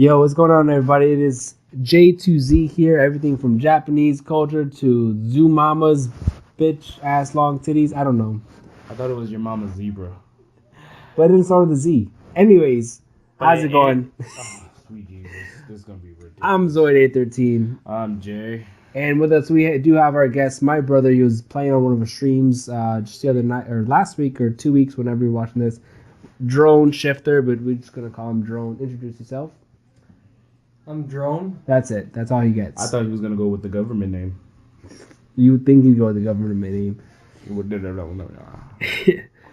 Yo, what's going on, everybody? It is J2Z here. Everything from Japanese culture to zoo mama's bitch ass long titties. I don't know. I thought it was your mama's zebra. But it didn't start with a Z. Anyways, how's it going? Oh, sweet Jesus. This is going to be ridiculous. I'm Zoid813. I'm Jay. And with us, we do have our guest, my brother. He was playing on one of our streams just the other night, or last week, or 2 weeks, whenever you're watching this. Drone Shifter, but we're just going to call him Drone. Introduce yourself. I'm Drone. That's it. That's all he gets. I thought he was going to go with the government name. You would think he'd go with the government name. No.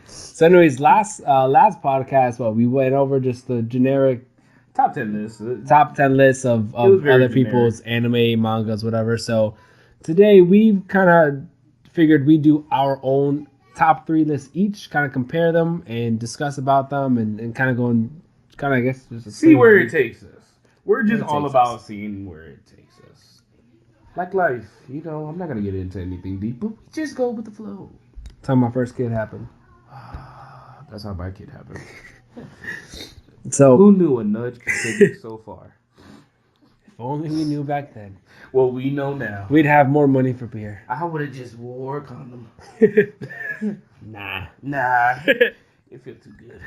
So anyways, last podcast, we went over just the generic Top 10 list. top 10 lists of other people's anime, mangas, whatever. So today we kind of figured we'd do our own top 3 lists each, kind of compare them and discuss about them and kind of go and kind of, I guess, just see where it takes us. We're just all about seeing where it takes us. Like life, I'm not going to get into anything deep, but we just go with the flow. That's how my first kid happened. That's how my kid happened. So who knew a nudge could take you so far? If only we knew back then. Well, we know now. We'd have more money for beer. I would have just wore a condom. Nah. It feels too good.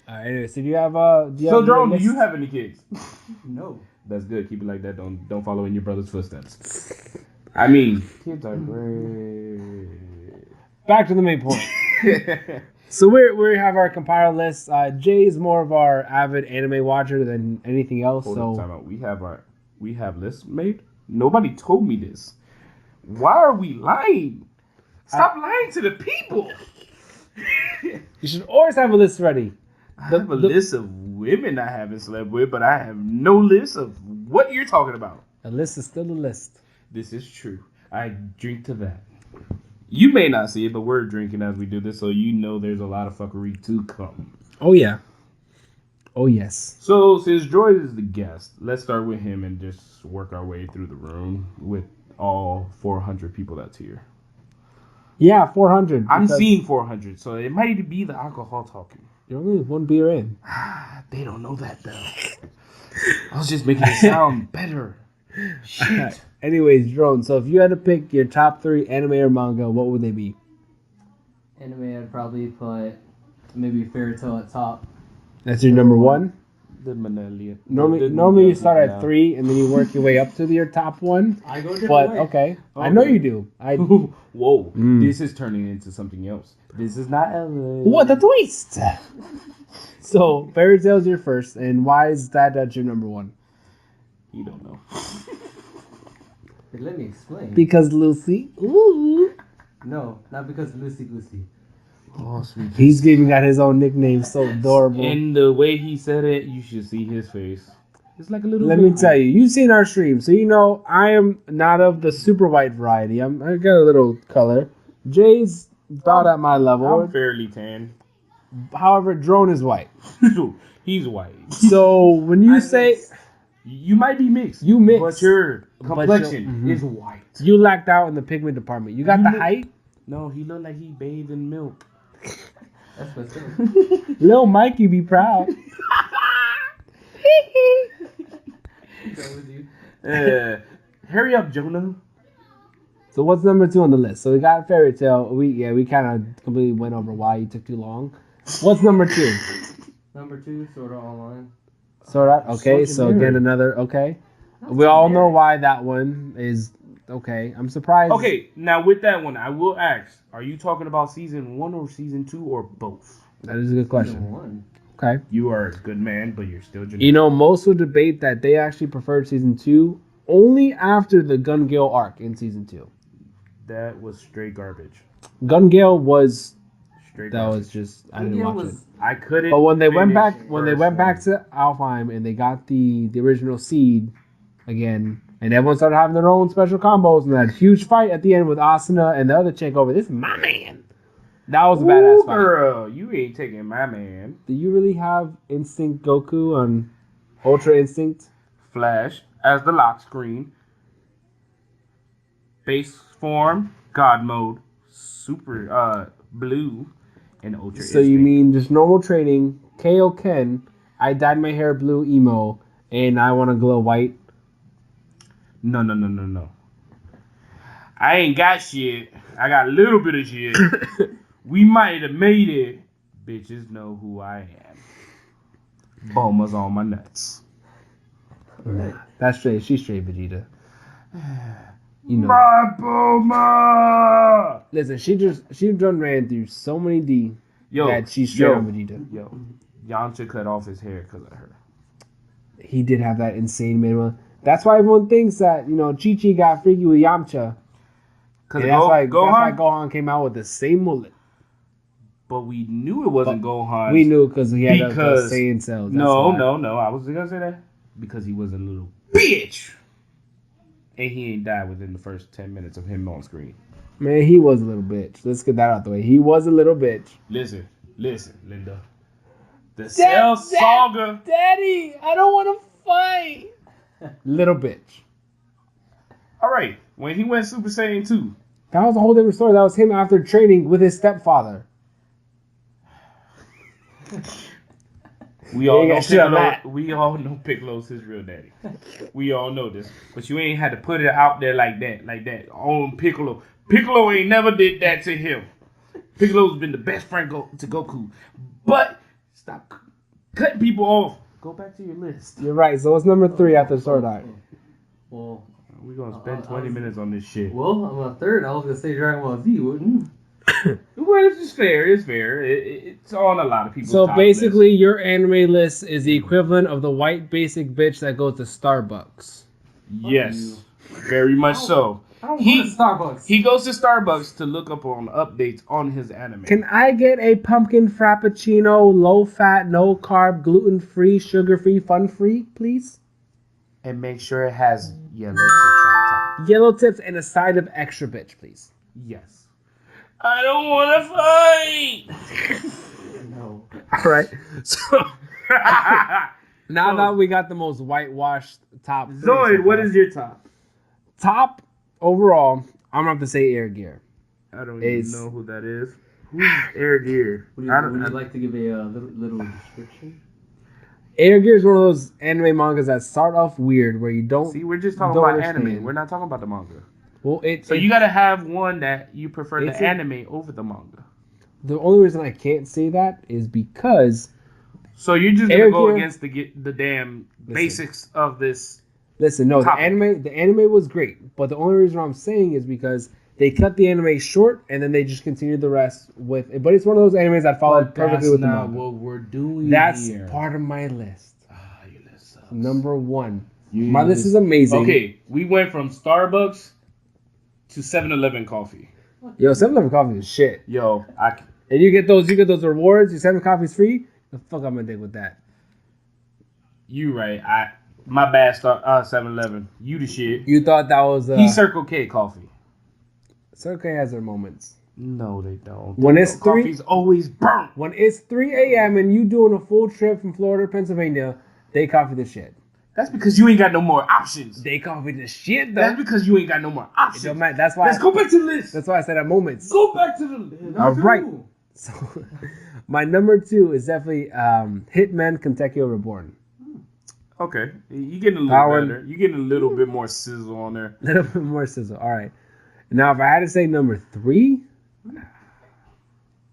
All right. Anyway, so do you have Drone, do you have any kids? No. That's good. Keep it like that. Don't follow in your brother's footsteps. I mean, kids are great. Back to the main point. So we have our compiled list. Jay is more of our avid anime watcher than anything else. Hold up, time out. We have lists made. Nobody told me this. Why are we lying? Stop lying to the people. You should always have a list ready. I have a list of women I haven't slept with, but I have no list of what you're talking about. A list is still a list. This is true. I drink to that. You may not see it, but we're drinking as we do this, so there's a lot of fuckery to come. Oh, yeah. Oh, yes. So, since Droid is the guest, let's start with him and just work our way through the room with all 400 people that's here. Yeah, 400. I'm seeing 400, so it might be the alcohol talking. You're only one beer in. They don't know that, though. I was just making it sound better. Shit. Right. Anyways, Drone, so if you had to pick your top 3 anime or manga, what would they be? Anime, I'd probably put maybe Fairy Tail at top. That's your number 1? The Manelian. Normally you start at 3 and then you work your way up to your top 1. I go different But way. okay, I know you do. Whoa, This is turning into something else. This is not What a twist! So Fairy Tail's your first, and why is that's your number 1? You don't know. Let me explain. Because Lucy. Ooh. No, not because Lucy Goosey. Oh, sweet. He's even got his own nickname, so adorable. And the way he said it, you should see his face. It's like a little. Let me tell you, you've seen our stream, so I am not of the super white variety. I got a little color. Jay's about at my level. I'm fairly tan. However, Drone is white. He's white. So when you say you might be mixed, you mix, but your complexion is white. You lacked out in the pigment department. You got the height. No, he looked like he bathed in milk. That's what's up. Lil Mikey be proud. Hurry up, Jonah. So what's number 2 on the list? So we got Fairy Tail. We kind of completely went over why you took too long. What's number 2? Number 2, Sword Art Online. Sword Art. Okay, so again another. Okay, we all know why that one is. Okay, I'm surprised. Okay, now with that one, I will ask: are you talking about season 1 or season 2 or both? That is a good question. Season 1. Okay. You are a good man, but you're still generic. Most would debate that they actually preferred season 2 only after the Gun Gale arc in season 2. That was straight garbage. Gun Gale was. Straight That garbage. was just. I didn't watch it. I couldn't. But when they went back, finish to Alfheim and they got the original seed again, and everyone started having their own special combos, and that huge fight at the end with Asuna and the other chick over. This is my man. That was a badass fight. Girl, you ain't taking my man. Do you really have Instinct Goku on Ultra Instinct? Flash as the lock screen. Base form, God mode, super blue, and Ultra So you mean just normal training, KO Ken, I dyed my hair blue emo, and I want to glow white. No. I ain't got shit. I got a little bit of shit. We might have made it. Bitches know who I am. Bulma's on my nuts. Nah, that's straight. She's straight Vegeta. You know. My Bulma! Listen, she done ran through so many D that she's straight on Vegeta. Yo, Yamcha cut off his hair because of her. He did have that insane minimum. That's why everyone thinks that, Chi-Chi got freaky with Yamcha. That's why Gohan came out with the same mullet. But we knew it wasn't Gohan. We knew because he had the Saiyan cells. No. I was going to say that. Because he was a little bitch. And he ain't died within the first 10 minutes of him on screen. Man, he was a little bitch. Let's get that out the way. He was a little bitch. Listen, Linda. The Cell Saga. Daddy, I don't want to fight. Little bitch. All right. When he went Super Saiyan 2. That was a whole different story. That was him after training with his stepfather. We all know Piccolo's his real daddy. We all know this. But you ain't had to put it out there like that. On Piccolo. Piccolo ain't never did that to him. Piccolo's been the best friend to Goku. But stop cutting people off. Go back to your list. You're right. So it's number 3 after Sword Art. Well, we're going to spend 20 minutes on this shit. Well, I'm a third. I was going to say Dragon Ball Z, wouldn't Well, it's fair. It's on a lot of people's So top basically, list. your anime list is the equivalent of the white basic bitch that goes to Starbucks. Yes, very much so. I don't go to Starbucks. He goes to Starbucks to look up on updates on his anime. Can I get a pumpkin frappuccino, low fat, no carb, gluten free, sugar free, fun free, please? And make sure it has yellow tips on top. Yellow tips and a side of extra bitch, please. Yes. I don't want to fight. No. All right. So now that we got the most whitewashed top. Zoid, what is your top? Top overall? I'm gonna have to say Air Gear. I don't even know who that is. Who's Air Gear? Would you like to give a little description? Air Gear is one of those anime mangas that start off weird, where you don't see. We're just talking about anime. We're not talking about the manga. Well, you gotta have one that you prefer the anime over the manga. The only reason I can't say that is because. So you're just gonna go against the damn basics of this. Listen, no, topic. The anime was great, but the only reason I'm saying is because they cut the anime short and then they just continued the rest with it. But it's one of those animes that followed perfectly with the manga. That's not what we're doing. That's here. part of my list. Your list sucks. Number 1. My list is amazing. Okay, we went from Starbucks to 7-Eleven coffee. Yo, 7-Eleven coffee is shit. Yo, and you get those rewards. Your 7 coffee's free. The fuck I'm gonna dig with that. You right. My bad. 7-Eleven. You the shit. You thought that was He's Circle K coffee. Circle K has their moments. No, they don't. When it's coffee's always burnt. When it's 3 a.m. and you doing a full trip from Florida to Pennsylvania, they coffee the shit. That's because you ain't got no more options. They coffee the shit, though. That's because you ain't got no more options. That's why. Let's go back to the list. That's why I said at moments. Go back to the list. All right. So, my number 2 is definitely Hitman Kentekyo Reborn. Okay. You getting a little better. You getting a little bit more sizzle on there. A little bit more sizzle. All right. Now, if I had to say number 3,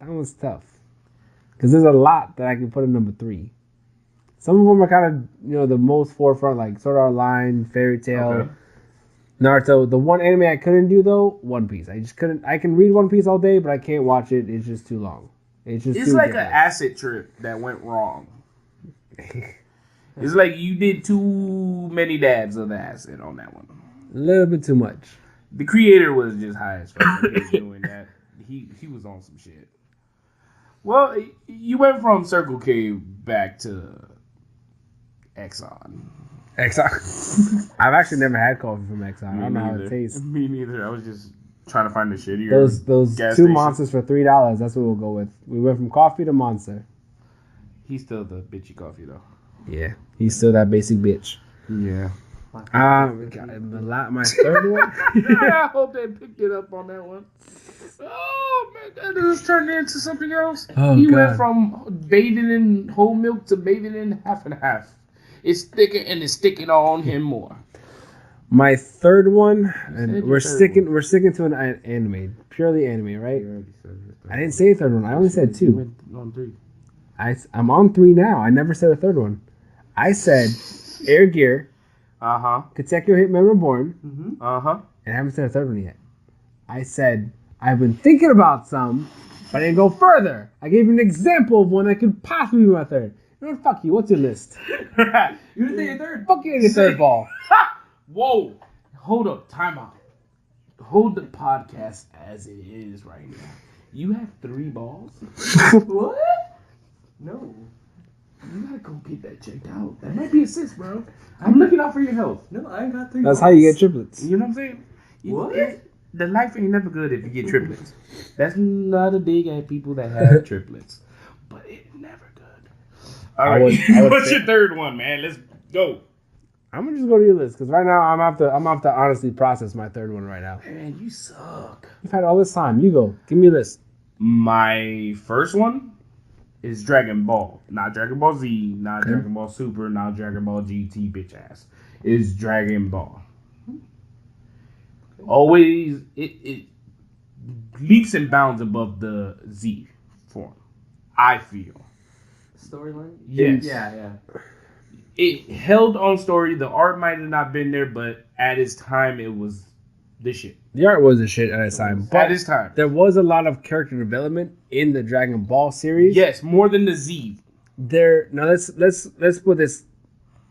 that one's tough. Because there's a lot that I can put in number 3. Some of them are kind of, the most forefront, like Sword Art Online, Fairy Tail, okay. Naruto. The one anime I couldn't do, though, One Piece. I just couldn't. I can read One Piece all day, but I can't watch it. It's just too long. It's like an acid trip that went wrong. It's like you did too many dabs of acid on that one. A little bit too much. The creator was just high as fuck when he was doing that. He was on some shit. Well, you went from Circle K back to Exxon. I've actually never had coffee from Exxon. I don't know how it tastes. Me neither. I was just trying to find the shittier. Those two monsters for $3. That's what we'll go with. We went from coffee to monster. He's still the bitchy coffee though. Yeah, he's still that basic bitch. Yeah. My third one. I hope they picked it up on that one. Oh man, that just turned into something else. Oh, he God. went from bathing in whole milk to bathing in half and half. It's thicker and it's sticking on him more. My third one, and we're sticking to an anime, purely anime, right? I didn't say a third one. I only said two. Went on 3. I'm on 3 now. I never said a third one. I said Air Gear, Katekyo Hitman Reborn, and I haven't said a third one yet. I said I've been thinking about some, but I didn't go further. I gave you an example of one that could possibly be my third. You know what? Fuck you. What's your list? You didn't say your third. Fuck you and your third ball. Whoa. Hold up. Time out. Hold the podcast as it is right now. You have 3 balls? What? No. You gotta go get that checked out. That might be a cyst, bro. I'm looking out for your health. No, I ain't got 3 That's balls. how you get triplets. You know what I'm saying? What? The life ain't never good if you get triplets. That's not a dig at people that have triplets. But it's never good. All right. What's your third one, man? Let's go. I'm gonna just go to your list because right now I'm have to honestly process my third one right now. Man, you suck. You've had all this time. You go. Give me a list. My first one is Dragon Ball. Not Dragon Ball Z, not Dragon Ball Super, not Dragon Ball GT, bitch ass. It's Dragon Ball. Always, it leaps and bounds above the Z form, I feel. Storyline? Yes. Yeah. It held on story. The art might have not been there, but at its time, it was the shit. The art was a shit at its time. But at its time. There was a lot of character development in the Dragon Ball series. Yes, more than the Z. Now let's put this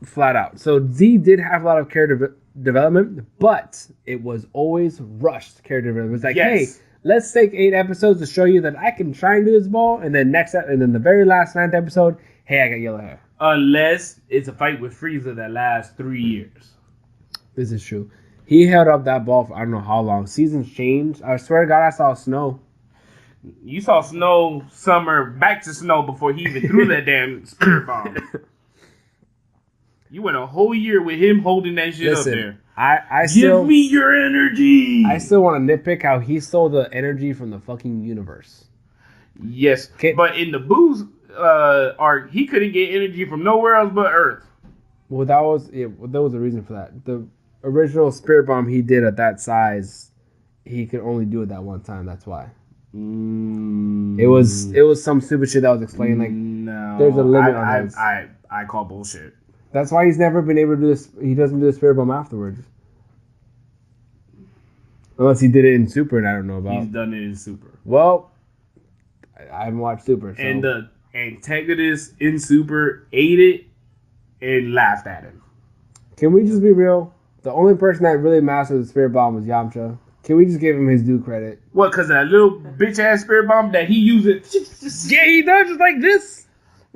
flat out. So Z did have a lot of character development, but it was always rushed character development. It was like, hey, let's take 8 episodes to show you that I can try and do this ball, and then the very last 9th episode, hey, I got yellow hair. Unless it's a fight with Frieza that lasts 3 years. This is true. He held up that ball for I don't know how long. Seasons changed. I swear to God, I saw snow. You saw snow, summer, back to snow before he even threw that damn spirit bomb. You went a whole year with him holding that shit up there. I Give me your energy. I still want to nitpick how he stole the energy from the fucking universe. Yes, but in the Boo's arc, he couldn't get energy from nowhere else but Earth. Well, there was a reason for that. The original spirit bomb he did at that size, he could only do it that one time. That's why. It was some stupid shit that was explained. Like, no, there's a limit on this. I call bullshit. That's why he's never been able to do this. He doesn't do the spirit bomb afterwards. Unless he did it in Super, and I don't know about. He's done it in Super. Well, I haven't watched Super. So. And the antagonist in Super ate it and laughed at him. Can we just be real? The only person that really mastered the spirit bomb was Yamcha. Can we just give him his due credit? What, because of that little bitch-ass spirit bomb that he uses? Yeah, he does just like this.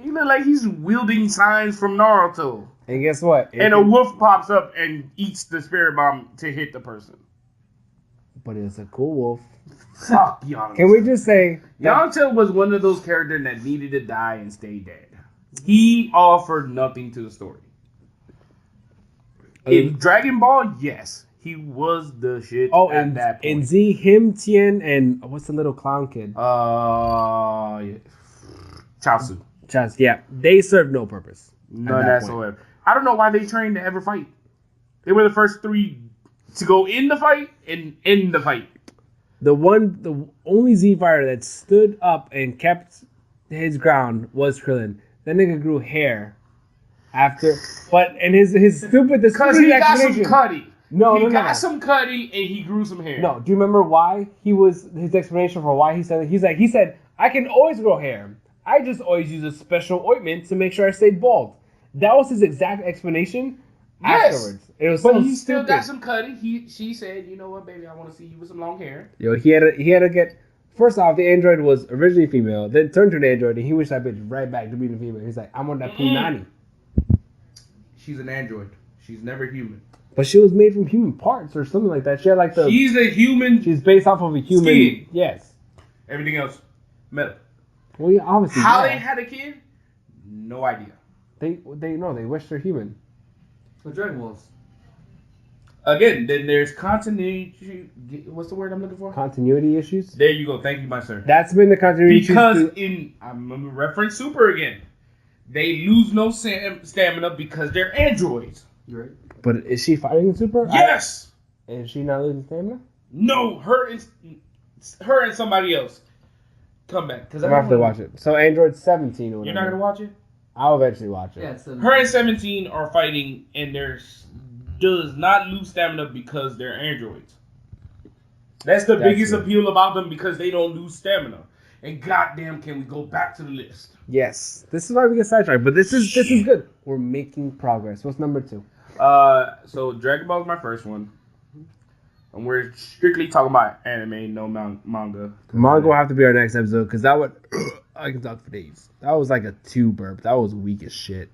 He look like he's wielding signs from Naruto. And guess what? And a wolf pops up and eats the spirit bomb to hit the person. But it's a cool wolf. Fuck Yamcha. Can we just say... Yamcha was one of those characters that needed to die and stay dead. He offered nothing to the story. In Dragon Ball, yes. He was the shit at that point. In Z, him, Tien, and what's the little clown kid? Yeah. Chaozu. Yeah, they served no purpose. None whatsoever. I don't know why they trained to ever fight. They were the first 3 to go in the fight and end the fight. The only Z fighter that stood up and kept his ground was Krillin. That nigga grew hair after, his stupid because he got some cutty. No, he got some cutty and he grew some hair. No, do you remember why his explanation for why he said it? He said I can always grow hair. I just always use a special ointment to make sure I stay bald. That was his exact explanation. Afterwards, it was but he still got some cutty. She said, "You know what, baby? I want to see you with some long hair." Yo, he had to get. First off, the android was originally female, then turned to an android, and he wished that bitch right back to being a female. He's like, "I want that punani." She's an android. She's never human. But she was made from human parts or something like that. She had like the. She's a human. She's based off of a human. Skin. Yes. Everything else, metal. Well, yeah, obviously. How they had a kid? No idea. They wished her human. The Dragon Balls. Again, then there's continuity. What's the word I'm looking for? Continuity issues. There you go. Thank you, my sir. That's been the continuity because issues. I'm gonna reference Super again. They lose no stamina because they're androids. You're right. But is she fighting in Super? Yes. Is she not losing stamina? No, her and somebody else. Come back. I'm going to have to watch it. So Android 17 or whatever. You're not going to watch it? I'll eventually watch it. Yeah, her and 17 are fighting, and does not lose stamina because they're androids. That's the biggest appeal about them, because they don't lose stamina. And goddamn, can we go back to the list? Yes. This is why we get sidetracked, but this is good. We're making progress. What's number 2? So Dragon Ball is my first one. And we're strictly talking about anime, no manga. Manga will have to be our next episode, because that would... I can talk for days. That was like a 2 burp. That was weak as shit.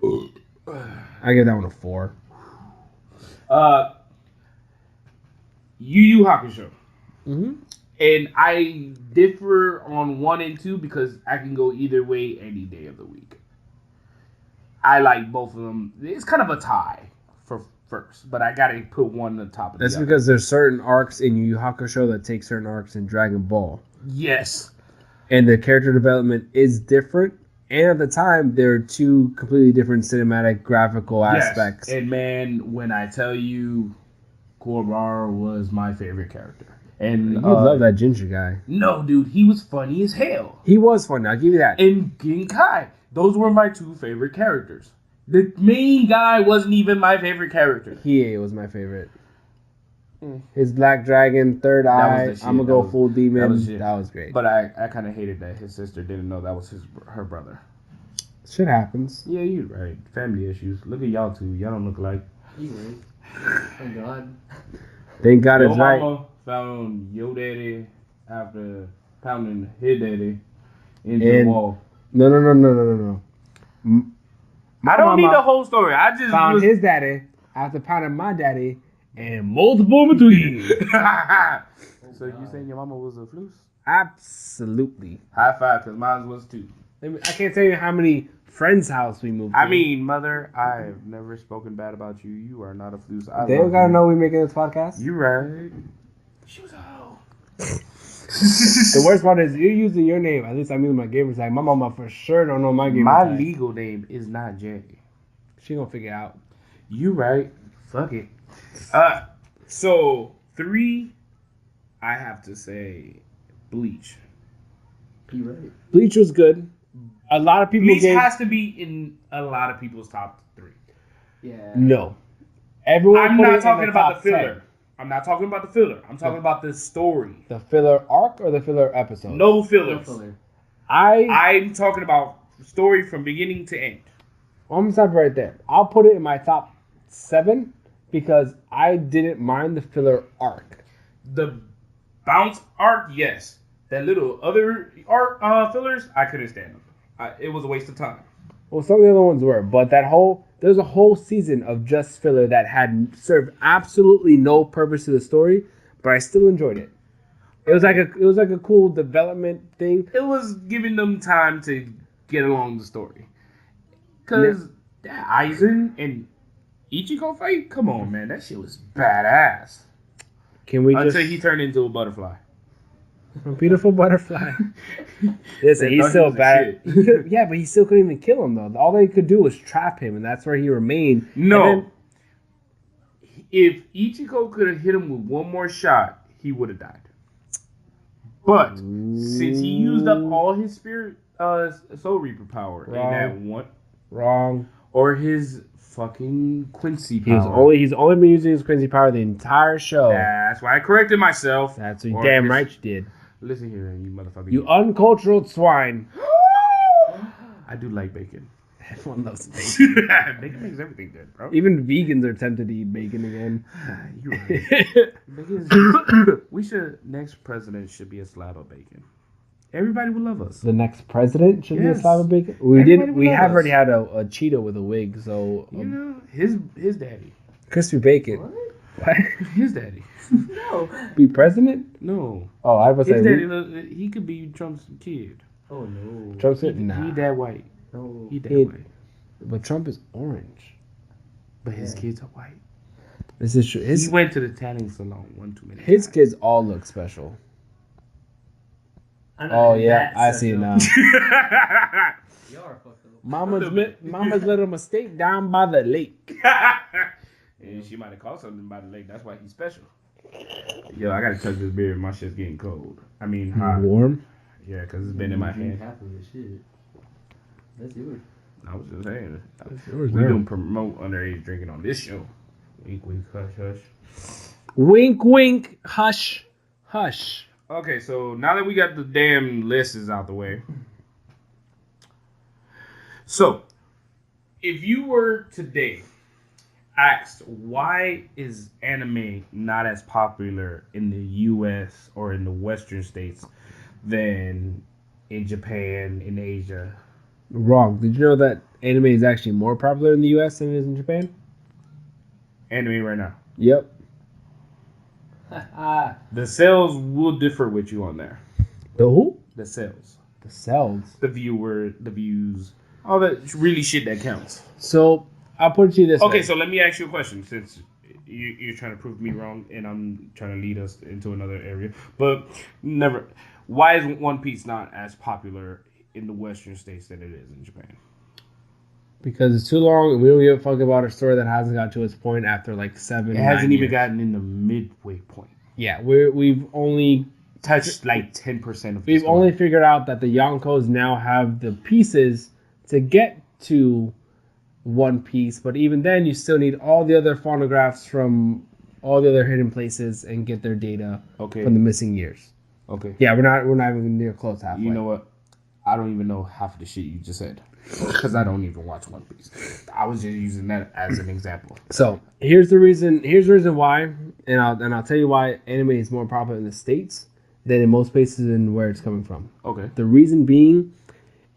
I give that one a 4. Yu Yu Hakusho. Mm-hmm. And I differ on 1 and 2 because I can go either way any day of the week. I like both of them. It's kind of a tie for first, but I gotta put one on the top of the other. That's because there's certain arcs in Yu Yu Hakusho that take certain arcs in Dragon Ball. Yes. And the character development is different. And at the time, there are 2 completely different cinematic graphical aspects. And man, when I tell you, Korbar was my favorite character. And you love that ginger guy. No, dude, he was funny as hell. He was funny, I'll give you that. And Genkai. Those were my 2 favorite characters. The main guy wasn't even my favorite character. Hiei was my favorite. His black dragon, third eye, I'm gonna go full demon. That was great. But I kind of hated that his sister didn't know that was her brother. Shit happens. Yeah, you're right. Family issues. Look at y'all 2. Y'all don't look alike. You right. Thank God. Thank God it's right. Mama found your daddy after pounding his daddy into the wall. No. I don't need the whole story. I just found his daddy after pounding my daddy and multiple in between. So you saying your mama was a flus? Absolutely. High five, because mine was too. I can't tell you how many friends' house we moved to. I mean, mother, I've never spoken bad about you. You are not a flus. They don't gotta know we making this podcast. You right. She was a hoe. The worst part is you're using your name. At least I'm using my gamer tag. My mama for sure don't know my gamer tag. My legal name is not Jay. She gonna figure it out. You right. Fuck it. So 3, I have to say, Bleach. You right. Bleach was good. A lot of people. Bleach has to be in a lot of people's top 3. Yeah. No. Everyone. I'm not talking about the filler. 10. I'm not talking about the filler. I'm talking about the story. The filler arc or the filler episode? No fillers. No filler. I'm talking about story from beginning to end. I'm gonna stop right there. I'll put it in my top 7 because I didn't mind the filler arc. The bounce arc, yes. That little other arc fillers, I couldn't stand them. It was a waste of time. Well, some of the other ones were, but there's a whole season of just filler that had served absolutely no purpose to the story, but I still enjoyed it. It was like a cool development thing. It was giving them time to get along the story. Cause that Aizen and Ichigo fight, come on, man, that shit was badass. Can we until he turned into a butterfly? A beautiful butterfly. Listen, he's still bad. Yeah, but he still couldn't even kill him though. All they could do was trap him, and that's where he remained. No. If Ichigo could have hit him with one more shot, he would have died. But since he used up all his spirit, Soul Reaper power in that one, or his fucking Quincy power. He's only been using his Quincy power the entire show. That's why I corrected myself. That's what damn right you did. Listen here, you motherfucker. You uncultured swine. I do like bacon. Everyone loves bacon. Bacon makes everything good, bro. Even vegans are tempted to eat bacon again. You're right. Next president should be a slab of bacon. Everybody would love us. The next president should be a slab of bacon? We have already had a Cheeto with a wig, so... You know, his daddy. Crispy bacon. What? His daddy. No. Be president? No. Oh, I was saying... His daddy, he could be Trump's kid. Oh, no. Trump's kid? Nah. He that white. No. He that white. But Trump is orange. But his kids are white. This is true. He went to the tanning salon one too many His times. kids all look special. Oh yeah, I see it now. You are fucked up. Mama's little mistake down by the lake. And she might have caught something by the lake. That's why he's special. Yo, I gotta touch this beer. My shit's getting cold. I mean, hot. Warm. Yeah, because it's been in my hand. Half of this shit. That's yours. I was just saying. Yours We there. don't promote underage drinking on this show. Wink, wink, hush, hush. Wink, wink, hush, hush. Okay, so now that we got the damn lists out the way. So, if you were today asked why is anime not as popular in the U.S. or in the Western states than in Japan, in Asia? Wrong. Did you know that anime is actually more popular in the U.S. than it is in Japan? Anime right now. Yep. The sales will differ with you on there. The who? The sales. The cells. The viewer, the views. All that really shit that counts. So, I'll put it to you this way. Okay, so let me ask you a question since you're trying to prove me wrong and I'm trying to lead us into another area. But never. Why is One Piece not as popular in the Western states than it is in Japan? Because it's too long and we don't give a fuck about a story that hasn't got to its point after like 7 It hasn't 9 even years. gotten in the midway point. Yeah, we've only Touched like 10% of the We've story. only figured out that the Yonkos now have the pieces to get to One Piece, but even then, you still need all the other phonographs from all the other hidden places and get their data from the missing years. Okay. Yeah, we're not even near close halfway. You know what? I don't even know half of the shit you just said because I don't even watch One Piece. I was just using that as an example. So here's the reason why, and I'll tell you why anime is more popular in the States than in most places and where it's coming from. Okay. The reason being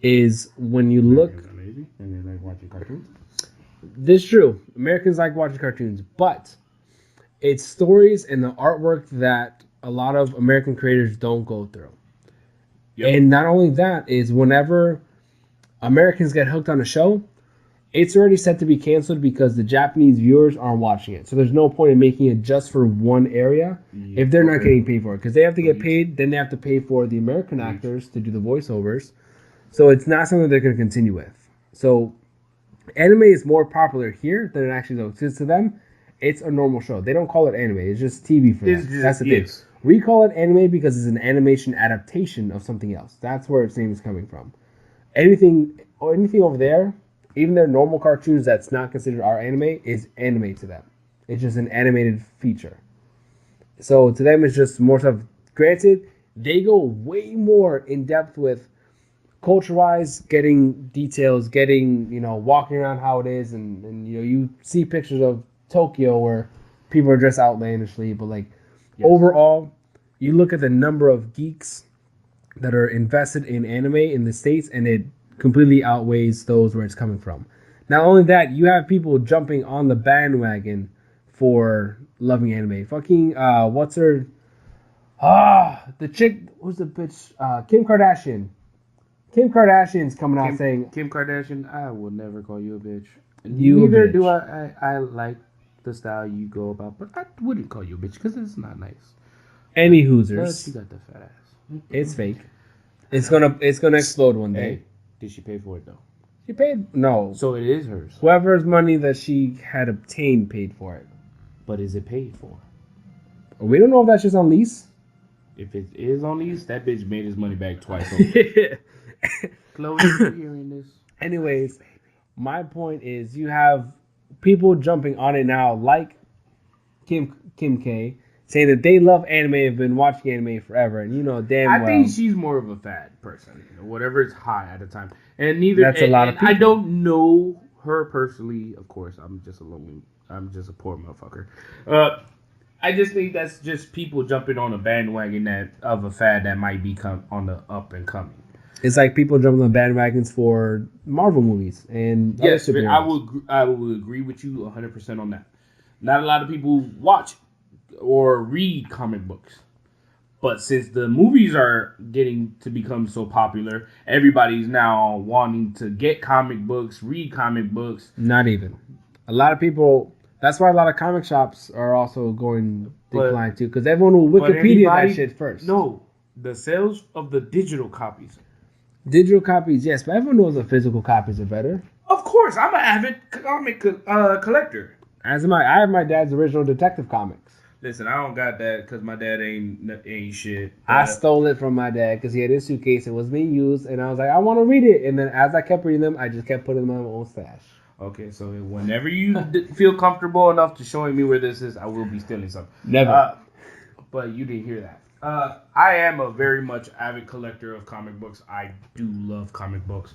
is when you look. And they like watching cartoons. This is true. Americans like watching cartoons, but it's stories and the artwork that a lot of American creators don't go through. Yep. And not only that is whenever Americans get hooked on a show, it's already set to be canceled because the Japanese viewers aren't watching it. So there's no point in making it just for one area if they're not getting paid for it. Because they have to get paid, then they have to pay for the American actors to do the voiceovers. So it's not something they're going to continue with. So anime is more popular here than it actually is. Because to them, it's a normal show. They don't call it anime. It's just TV for them. That's the thing. We call it anime because it's an animation adaptation of something else. That's where its name is coming from. Anything over there, even their normal cartoons that's not considered our anime, is anime to them. It's just an animated feature. So to them, it's just more stuff. Granted, they go way more in depth with culture-wise, getting details, walking around how it is, and you see pictures of Tokyo where people are dressed outlandishly, but overall, you look at the number of geeks that are invested in anime in the States, and it completely outweighs those where it's coming from. Not only that, you have people jumping on the bandwagon for loving anime. Fucking, what's her... the chick... Who's the bitch? Kim Kardashian. Kim Kardashian's coming out saying... Kim Kardashian, I will never call you a bitch. Neither do I like the style you go about, but I wouldn't call you a bitch because it's not nice. Any Hoosers. She got the fat ass. It's fake. It's gonna explode one day. Hey, did she pay for it though? She paid no. So it is hers. Whoever's money that she had obtained paid for it. But is it paid for? We don't know if that's just on lease. If it is on lease, that bitch made his money back twice over. Chloe, you're hearing this? Anyways, my point is you have people jumping on it now, like Kim K, saying that they love anime, have been watching anime forever, and damn well. I think she's more of a fad person. Whatever is hot at the time, and That's a lot of people. I don't know her personally. Of course, I'm just a poor motherfucker. I just think that's just people jumping on a bandwagon of a fad that might become on the up and coming. It's like people jumping on bandwagons for Marvel movies and yes, I will agree with you 100% on that. Not a lot of people watch or read comic books, but since the movies are getting to become so popular, everybody's now wanting to get comic books, read comic books. Not even a lot of people. That's why a lot of comic shops are also going decline too, because everyone will Wikipedia that shit first. No, the sales of the digital copies. Digital copies, yes, but everyone knows the physical copies are better. Of course, I'm an avid comic collector. I have my dad's original Detective Comics. Listen, I don't got that because my dad ain't shit. I stole it from my dad because he had his suitcase. It was being used, and I was like, I want to read it. And then as I kept reading them, I just kept putting them in my own stash. Okay, so whenever you feel comfortable enough to showing me where this is, I will be stealing some. Never. But you didn't hear that. I am a very much avid collector of comic books. I do love comic books.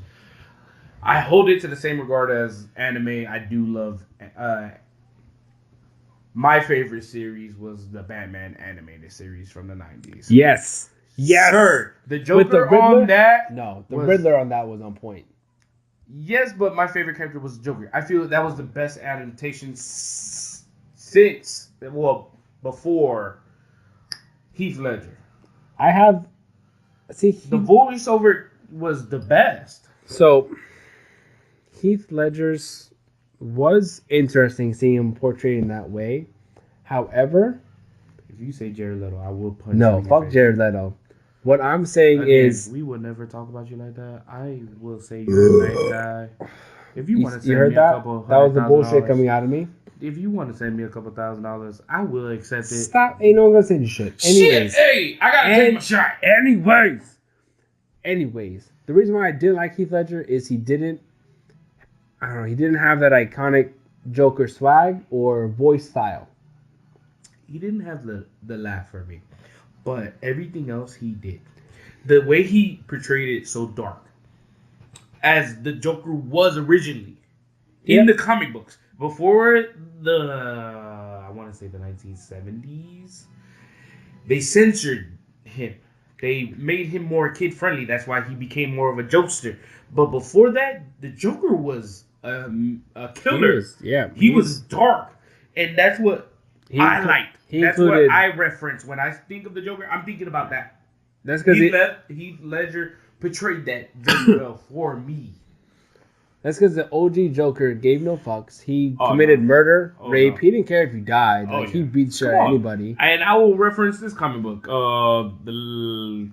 I hold it to the same regard as anime. I do love. My favorite series was the Batman animated series from the 90s. Yes. Yes. Sir, the Joker on that. No, the Riddler on that was on point. Yes, but my favorite character was Joker. I feel that was the best adaptation before Heath Ledger. The voiceover was the best. So, Heath Ledger's was interesting seeing him portrayed in that way. However, if you say Jared Leto, I will punch you. No, fuck Jared Leto. What I'm saying is, we will never talk about you like that. I will say you're a nice guy. If you want to send me a couple, that was the bullshit coming out of me. If you want to send me a couple $1,000s, I will accept it. Stop! Ain't no one gonna send you shit. Anyways, hey, I gotta take my shot. Anyways, the reason why I did like Heath Ledger is he didn't have that iconic Joker swag or voice style. He didn't have the laugh for me. But everything else he did. The way he portrayed it so dark. As the Joker was originally. In the comic books. Before I want to say the 1970s. They censored him. They made him more kid friendly. That's why he became more of a jokester. But before that, the Joker was a killer. He was dark. And that's what I liked. That's what I reference when I think of the Joker. I'm thinking about that. That's because Heath Ledger portrayed that very well for me. That's because the OG Joker gave no fucks. He committed murder, rape. He didn't care if you died. He beat shit out of anybody. And I will reference this comic book, the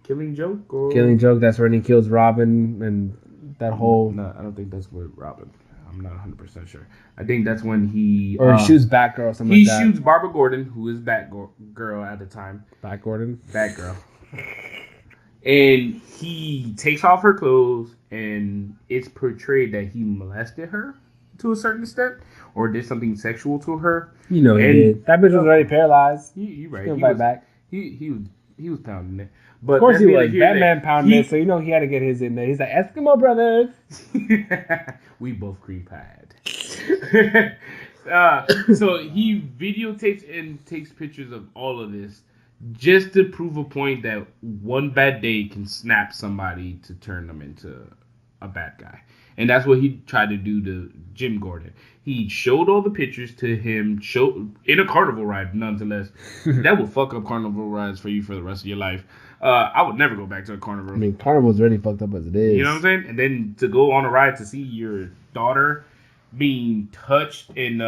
Killing Joke. Killing Joke. That's when he kills Robin and that whole. No, I don't think that's with Robin. I'm not 100% sure. I think that's when he shoots Batgirl or something like that. He shoots Barbara Gordon, who is Batgirl at the time. Batgirl. And he takes off her clothes, and it's portrayed that he molested her to a certain extent, or did something sexual to her. He did. That bitch was already paralyzed. You're right. He was fight back. He was pounding it. But of course he was. Batman pounding it, so he had to get his in there. He's like, Eskimo brothers. We both creep-eyed. So he videotapes and takes pictures of all of this just to prove a point that one bad day can snap somebody to turn them into a bad guy. And that's what he tried to do to Jim Gordon. He showed all the pictures to him, in a carnival ride, nonetheless. That will fuck up carnival rides for you for the rest of your life. I would never go back to a carnival. I mean, carnival's already fucked up as it is. You know what I'm saying? And then to go on a ride to see your daughter being touched and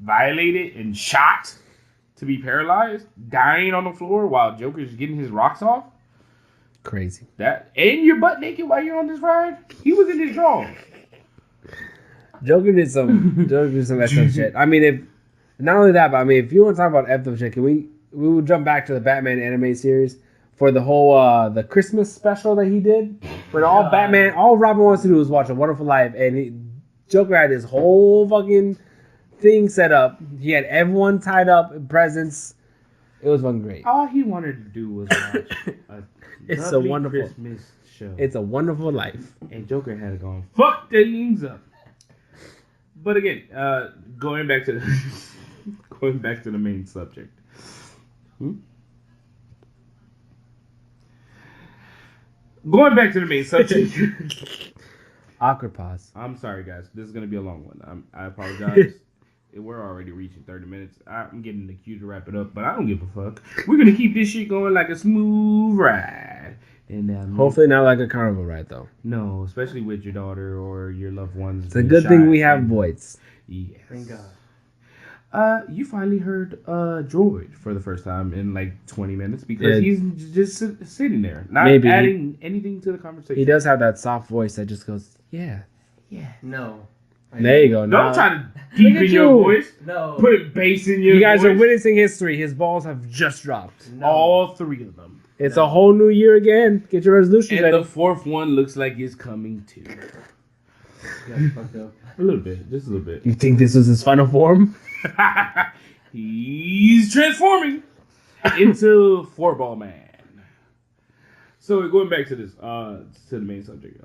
violated and shot to be paralyzed, dying on the floor while Joker's getting his rocks off. Crazy. And you're butt naked while you're on this ride? He was in his drawers. Joker did some effed up shit. I mean, if you want to talk about effed up shit, we will jump back to the Batman anime series for the whole the Christmas special that he did. When all Robin wants to do is watch A Wonderful Life, and Joker had his whole fucking thing set up. He had everyone tied up in presents. It was fucking great. All he wanted to do was watch It's a wonderful Christmas show. It's a Wonderful Life. And Joker had gone fuck things up. But again, going back to the main subject. Going back to the main subject. Awkward pause. I'm sorry, guys. This is gonna be a long one. I apologize. We're already reaching 30 minutes. I'm getting the cue to wrap it up, but I don't give a fuck. We're going to keep this shit going like a smooth ride. And hopefully not like a carnival ride, though. No, especially with your daughter or your loved ones. It's a good thing we have voids. Yes. Thank You finally heard Droid for the first time in like 20 minutes because he's just sitting there, not adding anything to the conversation. He does have that soft voice that just goes, yeah. No. There you go. Don't try to deepen your voice. No. Put bass in your voice. You guys are witnessing history. His balls have just dropped. No. All 3 of them. It's a whole new year again. Get your resolutions And ready. the 4th one looks like it's coming too. Fucked up. A little bit. Just a little bit. You think this was his final form? He's transforming into 4-ball man. So going back to this, to the main subject.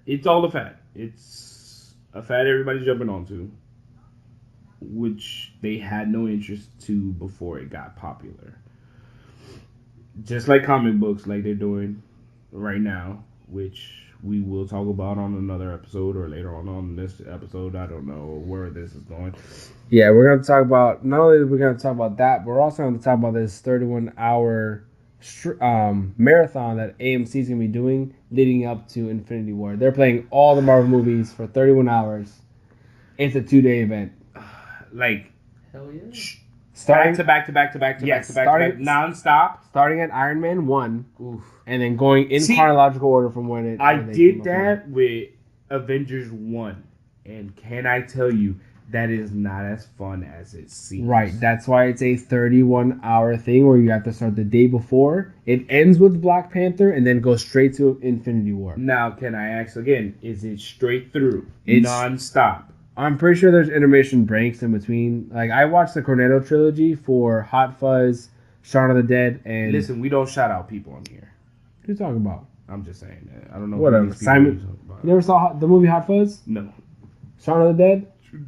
It's all a fad. It's a fad everybody's jumping onto, which they had no interest to before it got popular. Just like comic books, like they're doing right now, which we will talk about on another episode or later on this episode. I don't know where this is going. Yeah, we're going to talk about, not only we're going to talk about that, but we're also going to talk about this 31-hour marathon that AMC is going to be doing leading up to Infinity War. They're playing all the Marvel movies for 31 hours. It's a 2-day event. Like, hell yeah. Back to back, non-stop. Starting at Iron Man 1, and then going in chronological order from when it... I did that with Avengers 1, and can I tell you, that is not as fun as it seems. Right, that's why it's a 31-hour thing where you have to start the day before. It ends with Black Panther and then goes straight to Infinity War. Now, can I ask again, is it straight through, non-stop? I'm pretty sure there's intermission breaks in between. Like, I watched the Cornetto trilogy for Hot Fuzz, Shaun of the Dead, and... Listen, we don't shout out people on here. What are you talking about? I'm just saying that. I don't know. Whatever. Simon, you never saw the movie Hot Fuzz? No. Shaun of the Dead?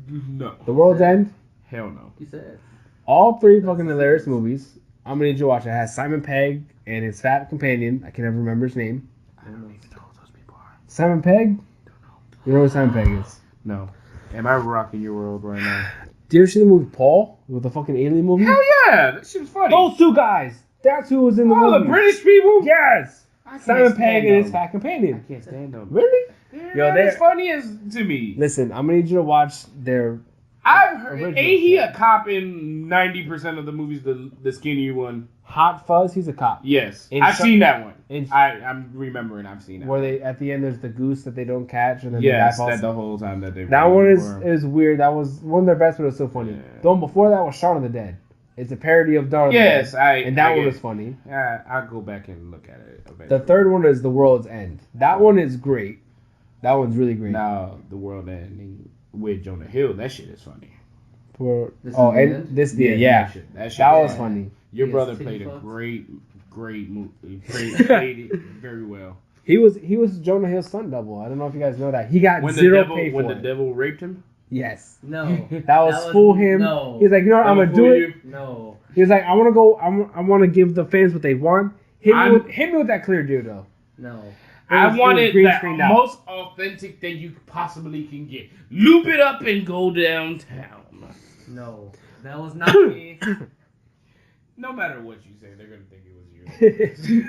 No. The World's End? Hell no. You said. All 3 fucking hilarious movies. I'm gonna need you to watch it. It has Simon Pegg and his fat companion. I can never remember his name. I don't even know who those people are. Simon Pegg? You know who Simon Pegg is? No. Am I rocking your world right now? Do you ever see the movie Paul with the fucking alien movie? Hell yeah! That shit was funny. Those 2 guys. That's who was in the movie. The British people? Yes. Simon Pegg and his fat companion. I can't stand them. Really? Yeah, they're funny as to me. Listen, I'm gonna need you to watch their... I've heard. Ain't he a cop in 90% of the movies? The skinny one. Hot Fuzz. He's a cop. Yes, I've seen that one. I'm remembering. I've seen that. Where they at the end there's the goose that they don't catch, and then yes, the guy falls. that the whole time that they. That one is weird. That was one of their best, but it was so funny. Yeah. The one before that was Shaun of the Dead. It's a parody of Dawn of the Dead. Yes, and that one was funny. I'll go back and look at it eventually. The third one is The World's End. That one is great. That one's really great. Now The World Ending with Jonah Hill. That shit is funny. That was funny. Your brother played a great movie. He played it very well. He was Jonah Hill's stunt double. I don't know if you guys know that. He got zero pay for it. When the devil raped him? Yes. No. that was fool him. No. He's like, you know what, I'm gonna do it. No. He was like, I wanna go. I wanna give the fans what they want. Hit me with that clear dude though. No. I wanted the most authentic thing you possibly can get. Loop it up and go downtown. No. That was not me. No matter what you say, they're gonna think it was you.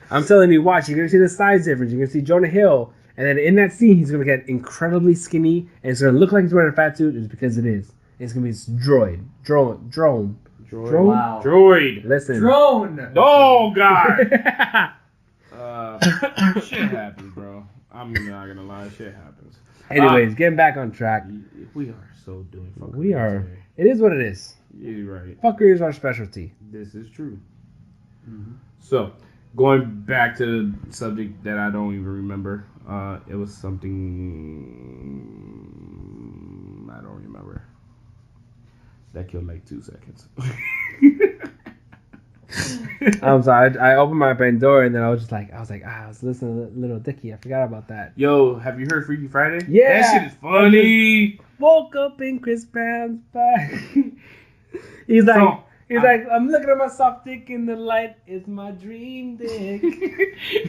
I'm telling you, watch. You're gonna see the size difference. You're gonna see Jonah Hill, and then in that scene, he's gonna get incredibly skinny, and it's gonna look like he's wearing a fat suit. It's because it is. It's gonna be this drone. Wow. Droid. Listen. Drone. Oh God. Shit happens, bro. I'm not gonna lie. Shit happens. Anyways, getting back on track. We are so doing fucking. We are. Today. It is what it is. You're right. Fuckery is our specialty. This is true. Mm-hmm. So, going back to the subject that I don't even remember. It was something I don't remember. That killed like 2 seconds. I'm sorry. I opened my Pandora and then I was listening to Little Dicky. I forgot about that. Yo, have you heard Freaky Friday? Yeah, that shit is funny. Woke up in Chris Brown's body. He's like, I'm looking at my soft dick in the light. It's my dream dick.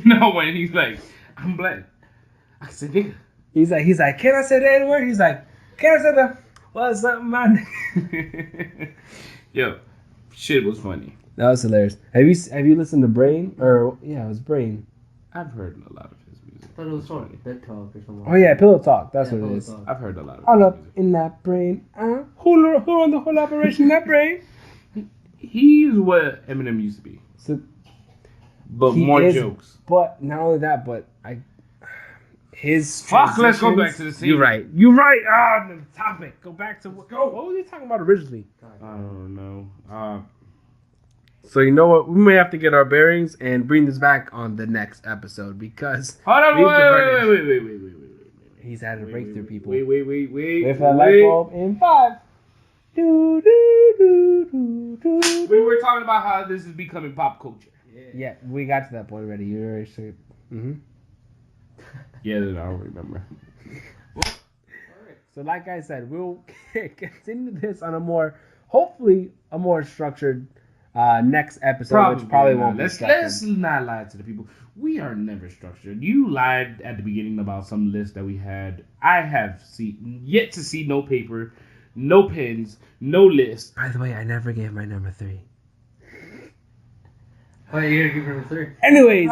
No, when he's like, I'm black. I can say nigga. He's like, can I say the N-word? He's like, can I say the what's up, man? Yo, shit was funny. That was hilarious. Have you listened to Brain? It was Brain. I've heard a lot of his music. thought it was called Bed Talk or something. Oh yeah, Pillow Talk. That's what it is. I've heard a lot of All up in that brain. Who on the whole operation in that brain? He's what Eminem used to be. So, but more jokes. But not only that, but his fuck. Let's go back to the scene. You're right. The topic. Go back to what were we talking about originally? I don't know. So you know what? We may have to get our bearings and bring this back on the next episode because hold on, wait. He's had a breakthrough, people. Wait. With a light bulb in 5. We were talking about how this is becoming pop culture. Yeah, we got to that point already. You already said. Yeah, I don't remember. So, like I said, we'll continue this on hopefully a more structured next episode, which probably won't be structured. Let's not lie to the people. We are never structured. You lied at the beginning about some list that we had. I have yet to see no paper, no pens, no list. By the way, I never gave my number 3. Oh, you gotta give number 3. Anyways,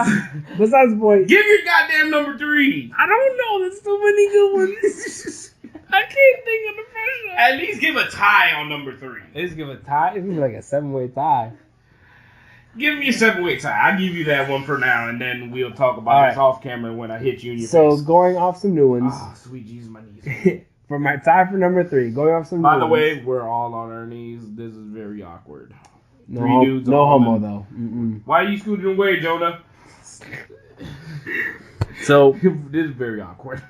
besides the point, give your goddamn number 3. I don't know. There's so many good ones. I can't think of the first one. At least give a tie on number 3. Let's give a tie. It's like a 7-way tie. Give me a 7-way tie. I'll give you that one for now, and then we'll talk about this off camera when I hit you in your face. So going off some new ones. Oh, sweet Jesus, my knees. For my tie for number 3, going off some new ones. By the way, we're all on our knees. This is very awkward. No, 3 dudes. No homo though. Mm-mm. Why are you scooting away, Jonah? So this is very awkward.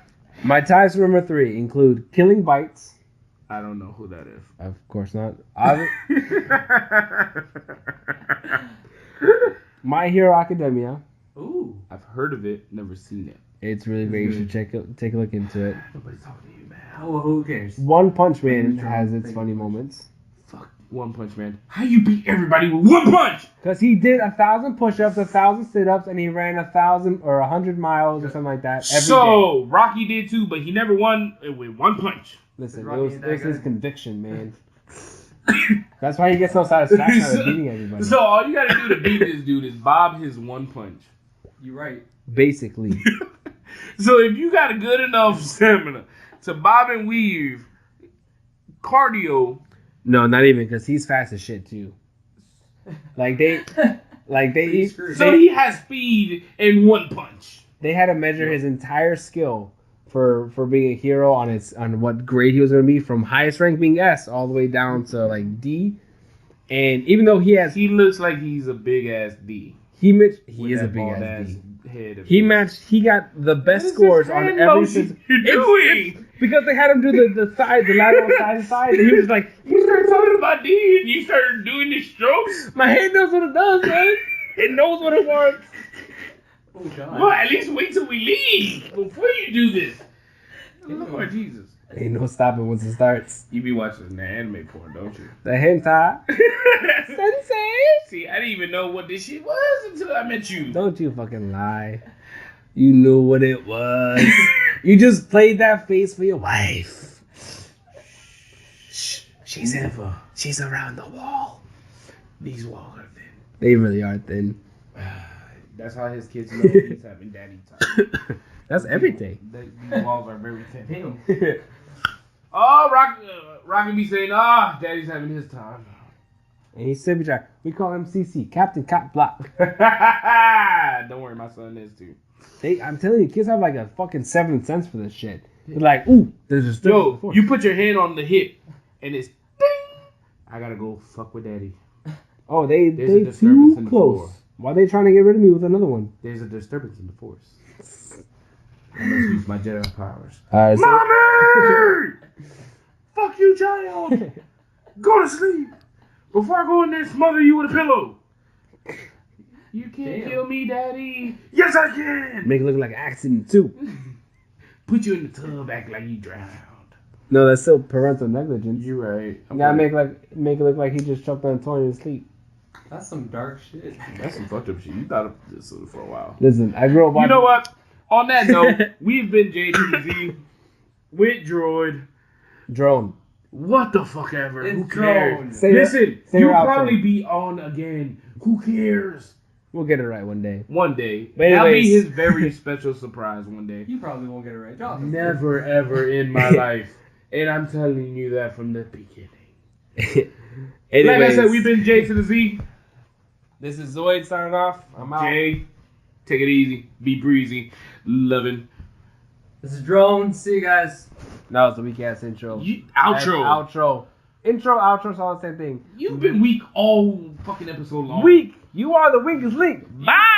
My ties for number 3 include Killing Bites. I don't know who that is. Of course not. My Hero Academia. Ooh, I've heard of it, never seen it. It's really great. You should take a look into it. Nobody's talking to you, man. Oh, who cares? One Punch Man has its funny moments. Fuck One Punch Man. How you beat everybody with one punch? Because he did 1,000 push-ups, 1,000 sit-ups, and he ran 1,000 or 100 miles or something like that every day. Rocky did too, but he never won with one punch. Listen, it was his conviction, man. That's why he gets no satisfaction out of beating everybody. So all you gotta do to beat this dude is bob his one punch. You're right. Basically. So if you got a good enough stamina to bob and weave, cardio. No, not even, because he's fast as shit too. So he has speed in one punch. They had to measure his entire skill for being a hero on what grade he was going to be, from highest rank being S all the way down to like D. And even though he looks like he's a big ass D. He is a big ass D. He got the best scores on every system. Because they had him do the lateral side to side, and he was like, you start talking about D and you start doing the strokes. My hand knows what it does, man. It knows what it wants. Oh God. Well, at least wait till we leave before you do this. Lord Jesus. Ain't no stopping once it starts. You be watching the anime porn, don't you? The hentai. Sensei. See, I didn't even know what this shit was until I met you. Don't you fucking lie. You knew what it was. You just played that face for your wife. Shh. She's around the wall. These walls are thin. They really are thin. That's how his kids know he's having daddy time. That's everything. These walls are very thin. Oh, Rocky be saying, daddy's having his time. And he's still be trying. We call him CC, Captain Cop Block. Don't worry, my son is too. I'm telling you, kids have like a fucking 7th sense for this shit. They're like, ooh, there's a still. Yo, you put your hand on the hip, and it's ding. I gotta go fuck with daddy. Oh, they too close. Why are they trying to get rid of me with another one? There's a disturbance in the force. I must use my Jedi powers. Mommy! Fuck you, child! Go to sleep before I go in there and smother you with a pillow. You can't kill me, daddy. Yes, I can. Make it look like accident too. Put you in the tub, act like you drowned. No, that's still parental negligence. You're right. You gotta make it look like he just choked on a toy in his sleep. That's some dark shit. That's some fucked up shit. You thought of this for a while. Listen, I grew up watching... You know what? On that note, we've been J2Z with Drone. What the fuck ever? It's Who cares? Listen, you'll probably be on again. Who cares? We'll get it right one day. One day. But that'll be his very special surprise one day. You probably won't get it right. Jonathan. Never, ever in my life. And I'm telling you that from the beginning. Like I said, we've been J to the Z. This is Zoid signing off. I'm out. Jay, take it easy. Be breezy. Loving. This is Drone. See you guys. That was the weak ass intro. Outro. Intro, outro, it's all the same thing. You've been weak all fucking episode long. Weak. You are the weakest link. Bye.